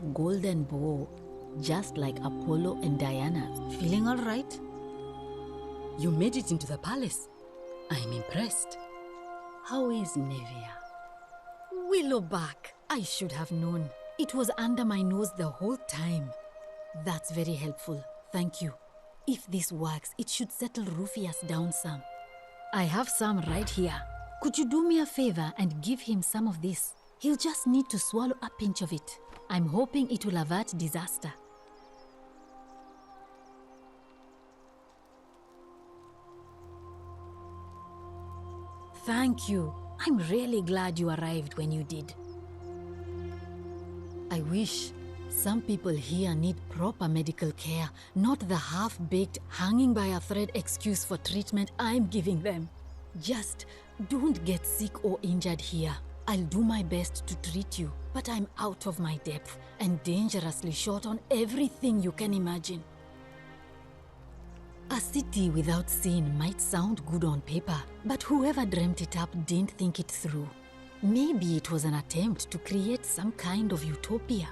golden bow, just like Apollo and Diana. Feeling all right? You made it into the palace. I'm impressed. How is Nevia? Willowback! I should have known. It was under my nose the whole time. That's very helpful. Thank you. If this works, it should settle Rufius down some. I have some right here. Could you do me a favor and give him some of this? He'll just need to swallow a pinch of it. I'm hoping it will avert disaster. Thank you. I'm really glad you arrived when you did. I wish. Some people here need proper medical care, not the half-baked, hanging by a thread excuse for treatment I'm giving them. Just don't get sick or injured here. I'll do my best to treat you, but I'm out of my depth and dangerously short on everything you can imagine. A city without sin might sound good on paper, but whoever dreamt it up didn't think it through. Maybe it was an attempt to create some kind of utopia.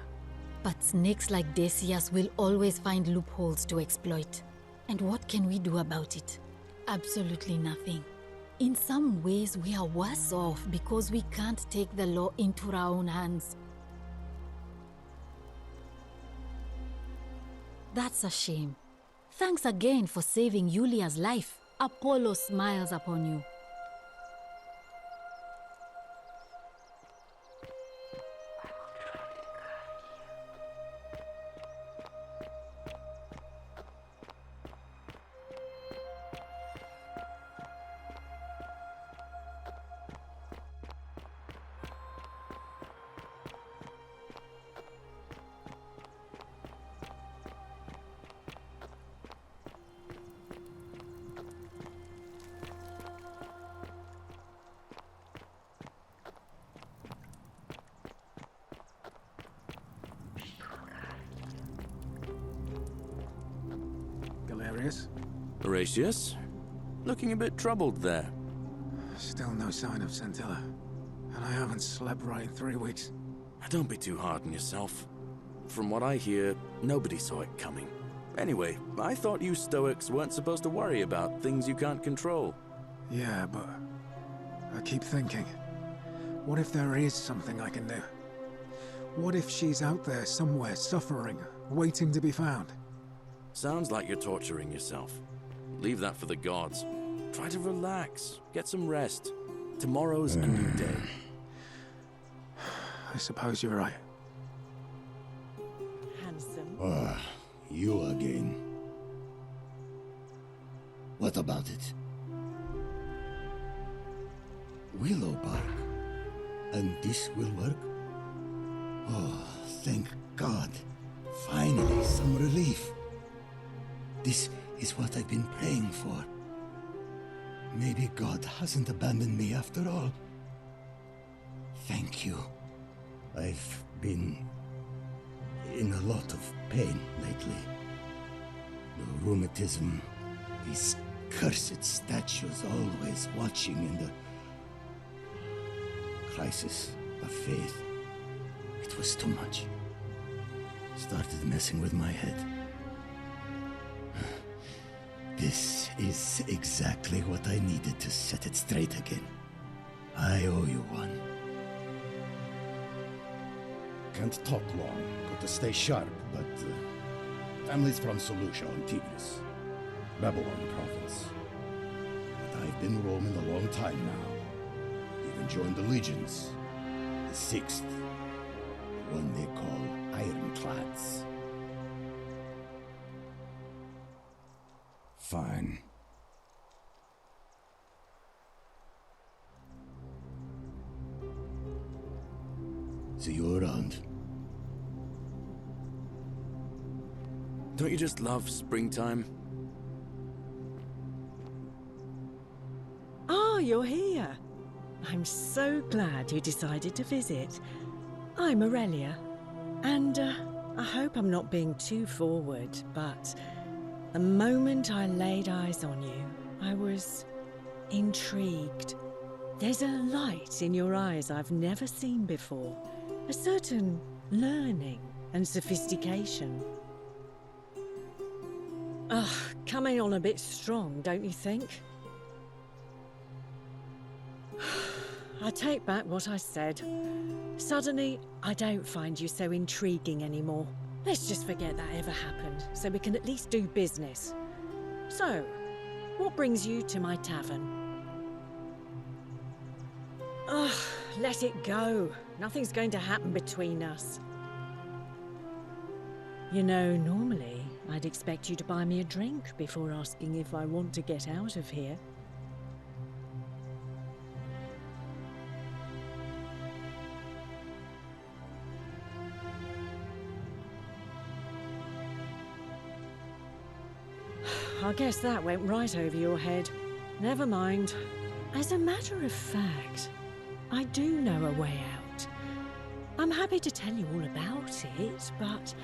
But snakes like Decius will always find loopholes to exploit. And what can we do about it? Absolutely nothing. In some ways, we are worse off because we can't take the law into our own hands. That's a shame. Thanks again for saving Yulia's life. Apollo smiles upon you. Horatius? Looking a bit troubled there. Still no sign of Centilla. And I haven't slept right in 3 weeks. Don't be too hard on yourself. From what I hear, nobody saw it coming. Anyway, I thought you Stoics weren't supposed to worry about things you can't control. Yeah, but I keep thinking, what if there is something I can do? What if she's out there somewhere suffering, waiting to be found? Sounds like you're torturing yourself. Leave that for the gods. Try to relax, get some rest. Tomorrow's a new day. I suppose you're right. Handsome. You again. What about it? Willowbark. And this will work? Oh, thank God. Finally, some relief. This is what I've been praying for. Maybe God hasn't abandoned me after all. Thank you. I've been in a lot of pain lately. The rheumatism, these cursed statues always watching, and the crisis of faith. It was too much. Started messing with my head. This is exactly what I needed to set it straight again. I owe you one. Can't talk long, got to stay sharp, but family's from Seleucia on Tigris, Babylon province. But I've been roaming a long time now. Even joined the legions, the 6th, the one they call Ironclads. Fine. See you around. Don't you just love springtime? Ah, you're here. I'm so glad you decided to visit. I'm Aurelia, and I hope I'm not being too forward, but the moment I laid eyes on you, I was intrigued. There's a light in your eyes I've never seen before, a certain learning and sophistication. Ugh, coming on a bit strong, don't you think? I take back what I said. Suddenly, I don't find you so intriguing anymore. Let's just forget that ever happened, so we can at least do business. So, what brings you to my tavern? Ugh, let it go. Nothing's going to happen between us. You know, normally, I'd expect you to buy me a drink before asking if I want to get out of here. I guess that went right over your head. Never mind. As a matter of fact, I do know a way out. I'm happy to tell you all about it, but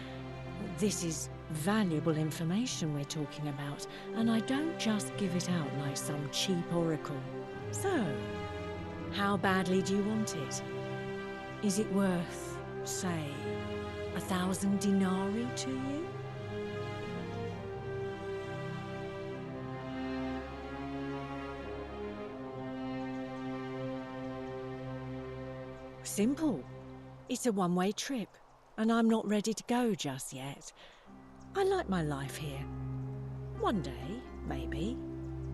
this is valuable information we're talking about, and I don't just give it out like some cheap oracle. So, how badly do you want it? Is it worth, say, 1,000 denarii to you? Simple. It's a one-way trip, and I'm not ready to go just yet. I like my life here. One day, maybe,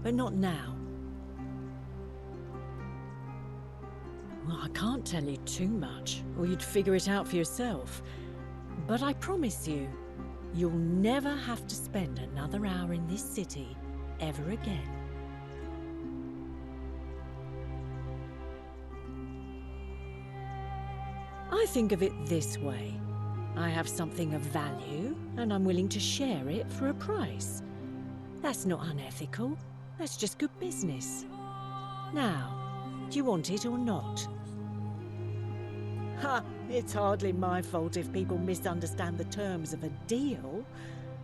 but not now. Well, I can't tell you too much, or you'd figure it out for yourself. But I promise you, you'll never have to spend another hour in this city ever again. I think of it this way. I have something of value, and I'm willing to share it for a price. That's not unethical. That's just good business. Now, do you want it or not? Ha! It's hardly my fault if people misunderstand the terms of a deal.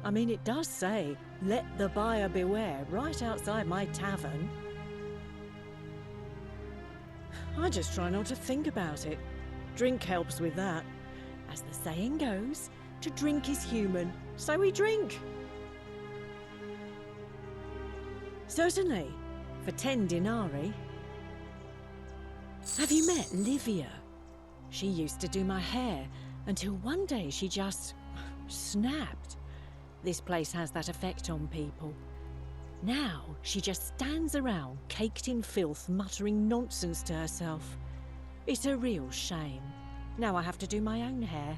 I mean, it does say, "Let the buyer beware," right outside my tavern. I just try not to think about it. Drink helps with that. As the saying goes, to drink is human, so we drink. Certainly, for 10 denarii. Have you met Livia? She used to do my hair, until one day she just snapped. This place has that effect on people. Now, she just stands around, caked in filth, muttering nonsense to herself. It's a real shame. Now I have to do my own hair.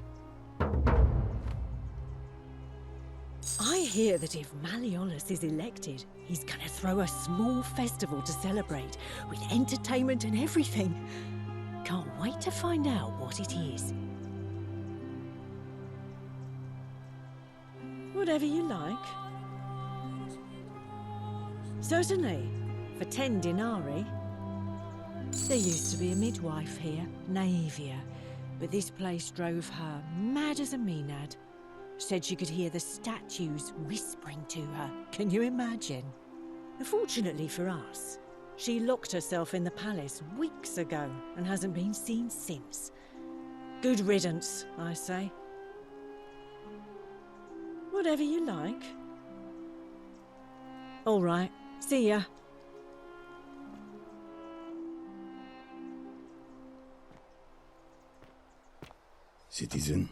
I hear that if Malleolus is elected, he's gonna throw a small festival to celebrate, with entertainment and everything. Can't wait to find out what it is. Whatever you like. Certainly, for 10 denarii. There used to be a midwife here, Naevia, but this place drove her mad as a Maenad. Said she could hear the statues whispering to her. Can you imagine? Fortunately for us, she locked herself in the palace weeks ago and hasn't been seen since. Good riddance, I say. Whatever you like. All right, see ya. Citizen.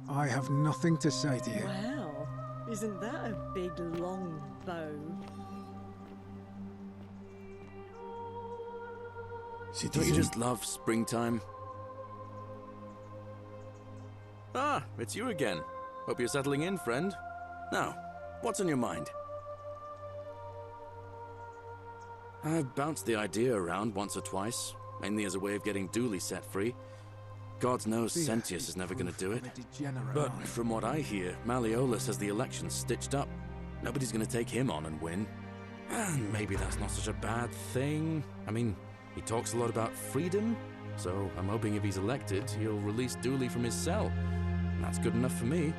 I have nothing to say to you. Wow, isn't that a big long bow? Don't Citizen. you just love springtime? Ah, it's you again. Hope you're settling in, friend. Now, what's on your mind? I've bounced the idea around once or twice, mainly as a way of getting Dooley set free. God knows Sentius is never going to do it. But from what I hear, Malleolus has the election stitched up. Nobody's going to take him on and win. And maybe that's not such a bad thing. I mean, he talks a lot about freedom, so I'm hoping if he's elected, he'll release Dooley from his cell. And that's good enough for me.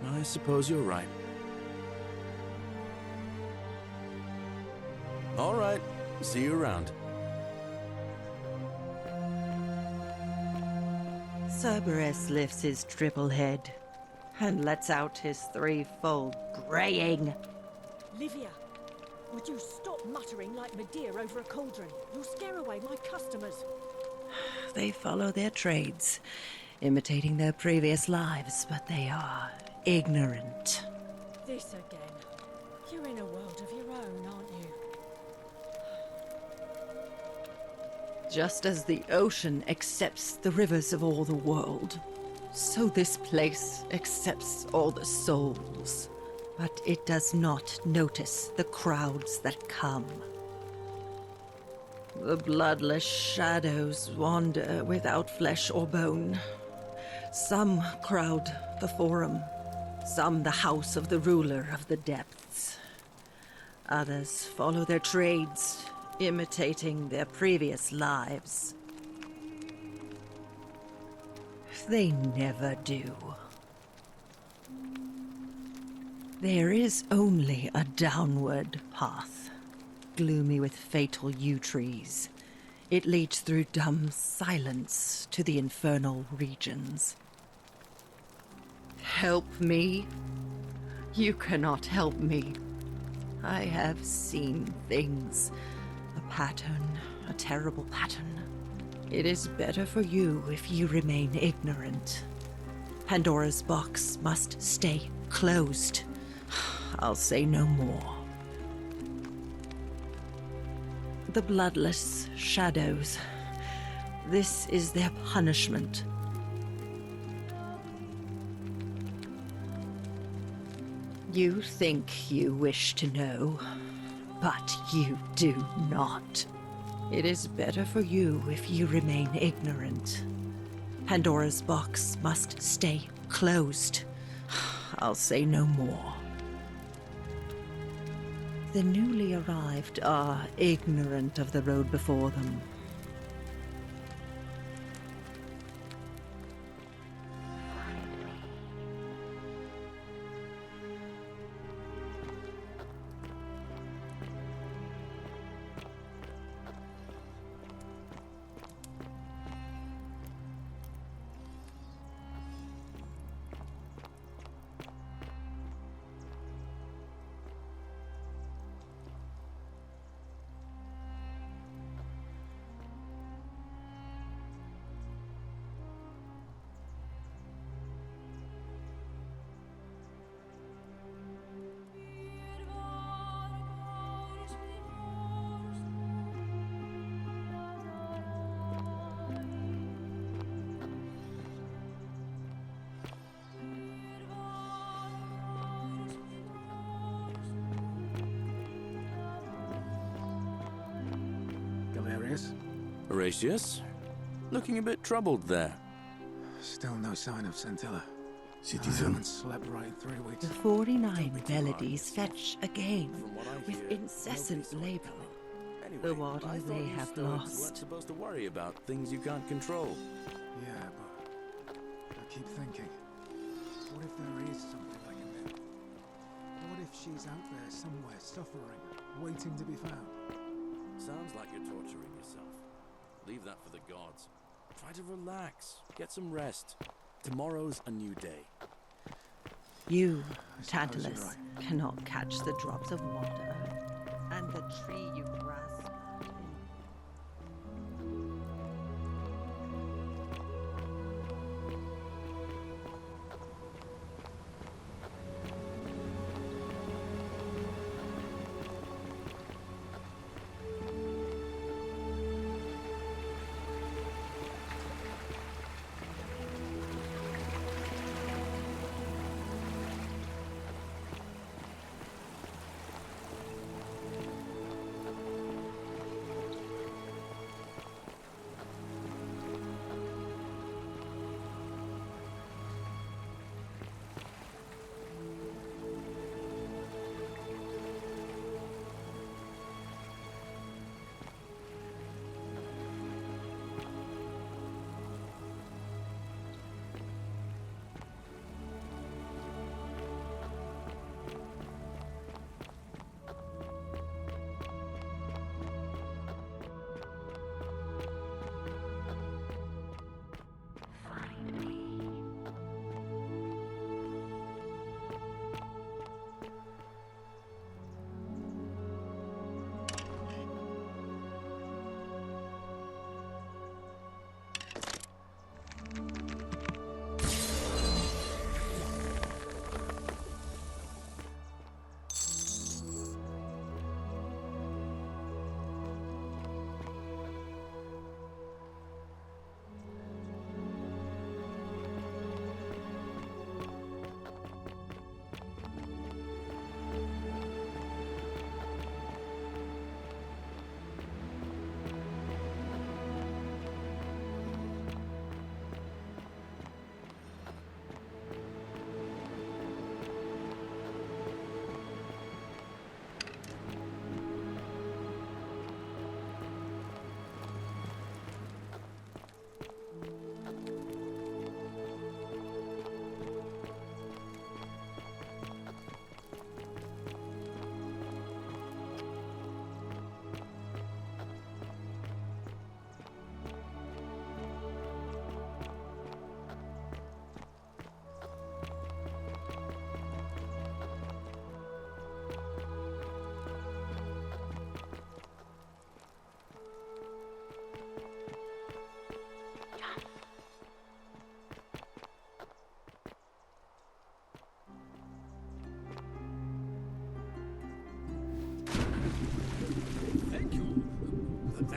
I suppose you're right. All right. See you around. Cerberus lifts his triple head and lets out his threefold braying. Livia, would you stop muttering like Medea over a cauldron? You'll scare away my customers. They follow their trades, imitating their previous lives, but they are ignorant. This again. You're in a world of your own, aren't you? Just as the ocean accepts the rivers of all the world, so this place accepts all the souls. But it does not notice the crowds that come. The bloodless shadows wander without flesh or bone. Some crowd the Forum, some the house of the ruler of the depths. Others follow their trades, imitating their previous lives. They never do. There is only a downward path, gloomy with fatal yew trees. It leads through dumb silence to the infernal regions. Help me? You cannot help me. I have seen things. A pattern, a terrible pattern. It is better for you if you remain ignorant. Pandora's box must stay closed. I'll say no more. The bloodless shadows. This is their punishment. You think you wish to know, but you do not. It is better for you if you remain ignorant. Pandora's box must stay closed. I'll say no more. The newly arrived are ignorant of the road before them. Galerius? Horatius? Looking a bit troubled there. Still no sign of Scintilla. I Citizen, haven't slept right in 3 weeks. The 49 melodies fetch again From what I with hear, incessant nobody's labor. Anyway, The water I thought they you have Stoics lost. weren't supposed to worry about things you can't control. Yeah, but I keep thinking, what if there is something I can do? What if she's out there somewhere suffering, waiting to be found? Sounds like you're torturing yourself. Leave that for the gods. Try to relax. Get some rest. Tomorrow's a new day. You, I suppose Tantalus, you're right. cannot catch the drops of water, and the tree you grasp at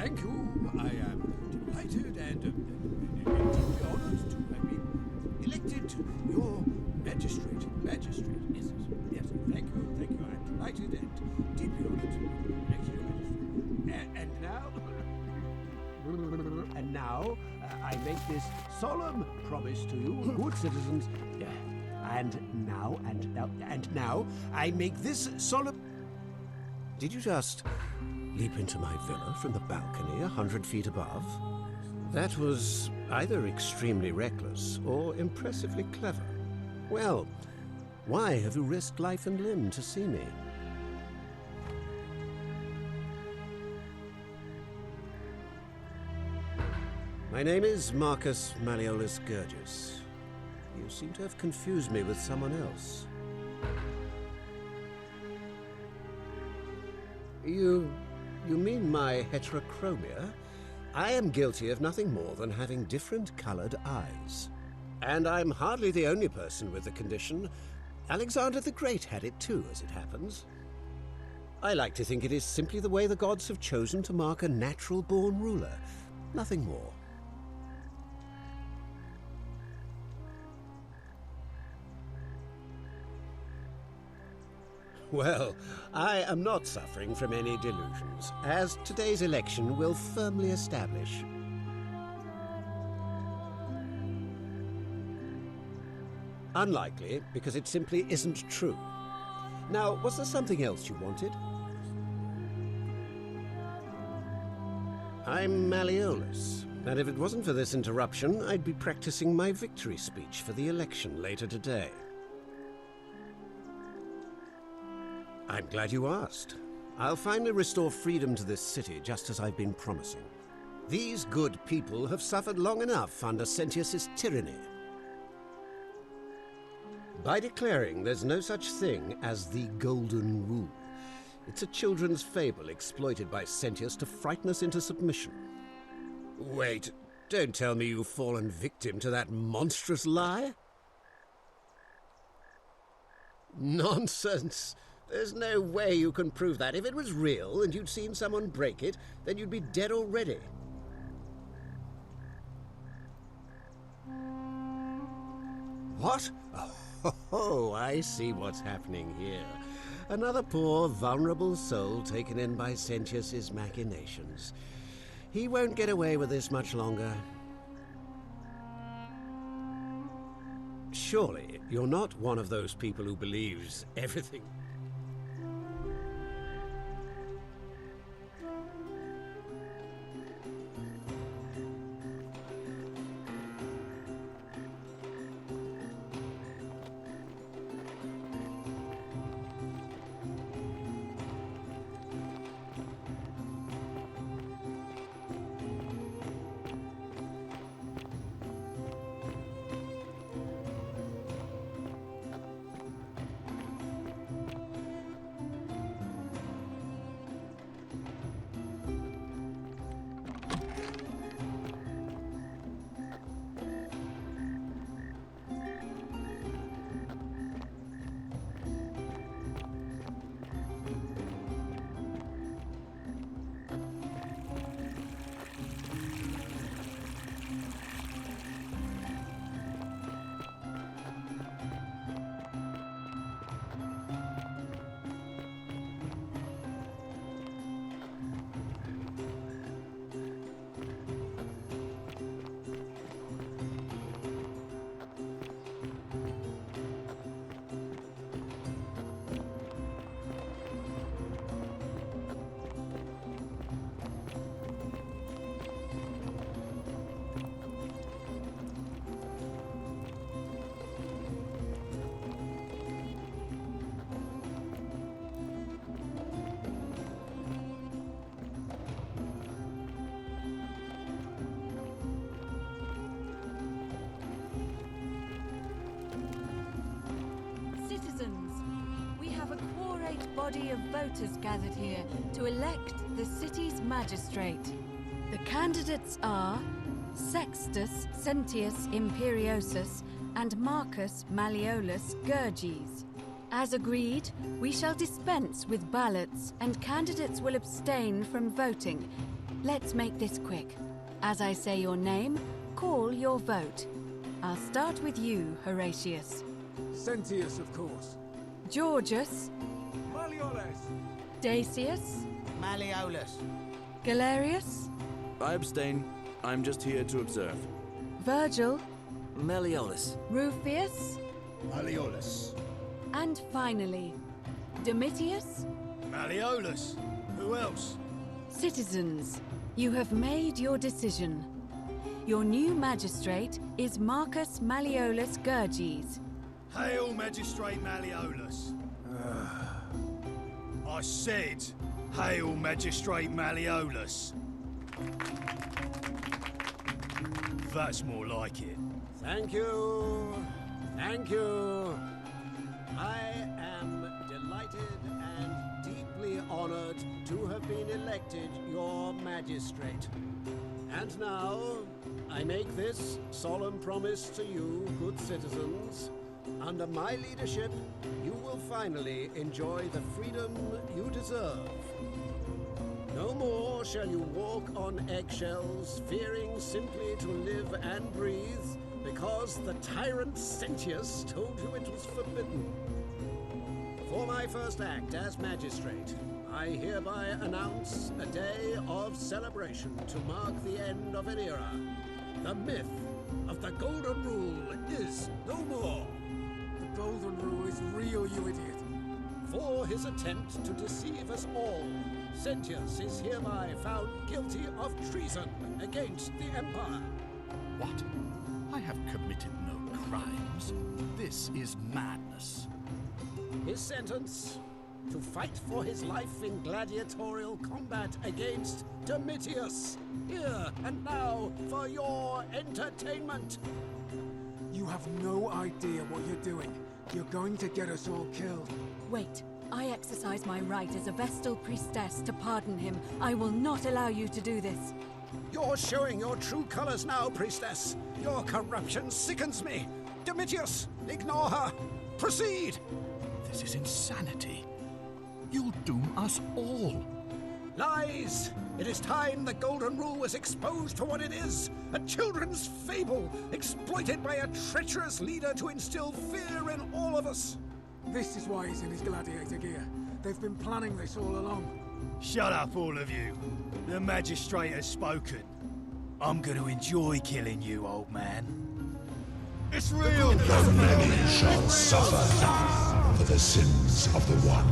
Thank you. I am delighted and deeply honored to have been elected your magistrate. Magistrate, yes, yes. Thank you, thank you. I'm delighted and deeply honored to be elected your magistrate. And now, I make this solemn promise to you, good citizens. And now, I make this solemn... Did you just leap into my villa from the balcony 100 feet above? That was either extremely reckless or impressively clever. Well, why have you risked life and limb to see me? My name is Marcus Malleolus Gurgis. You seem to have confused me with someone else. You mean my heterochromia? I am guilty of nothing more than having different colored eyes. And I'm hardly the only person with the condition. Alexander the Great had it too, as it happens. I like to think it is simply the way the gods have chosen to mark a natural-born ruler. Nothing more. Well, I am not suffering from any delusions, as today's election will firmly establish. Unlikely, because it simply isn't true. Now, was there something else you wanted? I'm Malleolus, and if it wasn't for this interruption, I'd be practicing my victory speech for the election later today. I'm glad you asked. I'll finally restore freedom to this city, just as I've been promising. These good people have suffered long enough under Sentius's tyranny. By declaring there's no such thing as the Golden Rule. It's a children's fable exploited by Sentius to frighten us into submission. Wait, don't tell me you've fallen victim to that monstrous lie? Nonsense! There's no way you can prove that. If it was real and you'd seen someone break it, then you'd be dead already. What? Oh, I see what's happening here. Another poor, vulnerable soul taken in by Sentius's machinations. He won't get away with this much longer. Surely, you're not one of those people who believes everything. Body of voters gathered here to elect the city's magistrate. The candidates are Sextus Sentius Imperiosus and Marcus Malleolus Gurgis. As agreed, we shall dispense with ballots and candidates will abstain from voting. Let's make this quick. As I say your name, call your vote. I'll start with you, Horatius. Sentius, of course. Georgius. Malleolus! Dacius. Malleolus! Galerius. I abstain. I'm just here to observe. Virgil. Malleolus. Rufius. Malleolus. And finally, Domitius. Malleolus. Who else? Citizens, you have made your decision. Your new magistrate is Marcus Malleolus Gurges. Hail, Magistrate Malleolus. I said, hail, Magistrate Malleolus. That's more like it. Thank you. Thank you. I am delighted and deeply honored to have been elected your magistrate. And now, I make this solemn promise to you, good citizens. Under my leadership, you will finally enjoy the freedom you deserve. No more shall you walk on eggshells, fearing simply to live and breathe, because the tyrant Sentius told you it was forbidden. For my first act as magistrate, I hereby announce a day of celebration to mark the end of an era. The myth of the Golden Rule is no more. The Golden Rule is real, you idiot. For his attempt to deceive us all, Sentius is hereby found guilty of treason against the Empire. What? I have committed no crimes. This is madness. His sentence: to fight for his life in gladiatorial combat against Domitius. Here and now for your entertainment. You have no idea what you're doing. You're going to get us all killed. Wait, I exercise my right as a Vestal priestess to pardon him. I will not allow you to do this. You're showing your true colors now, priestess. Your corruption sickens me. Domitius, ignore her. Proceed. This is insanity. You'll doom us all. Lies! It is time the Golden Rule was exposed for what it is, a children's fable, exploited by a treacherous leader to instill fear in all of us. This is why he's in his gladiator gear. They've been planning this all along. Shut up, all of you. The magistrate has spoken. I'm going to enjoy killing you, old man. It's real! The many shall suffer for the sins of the one.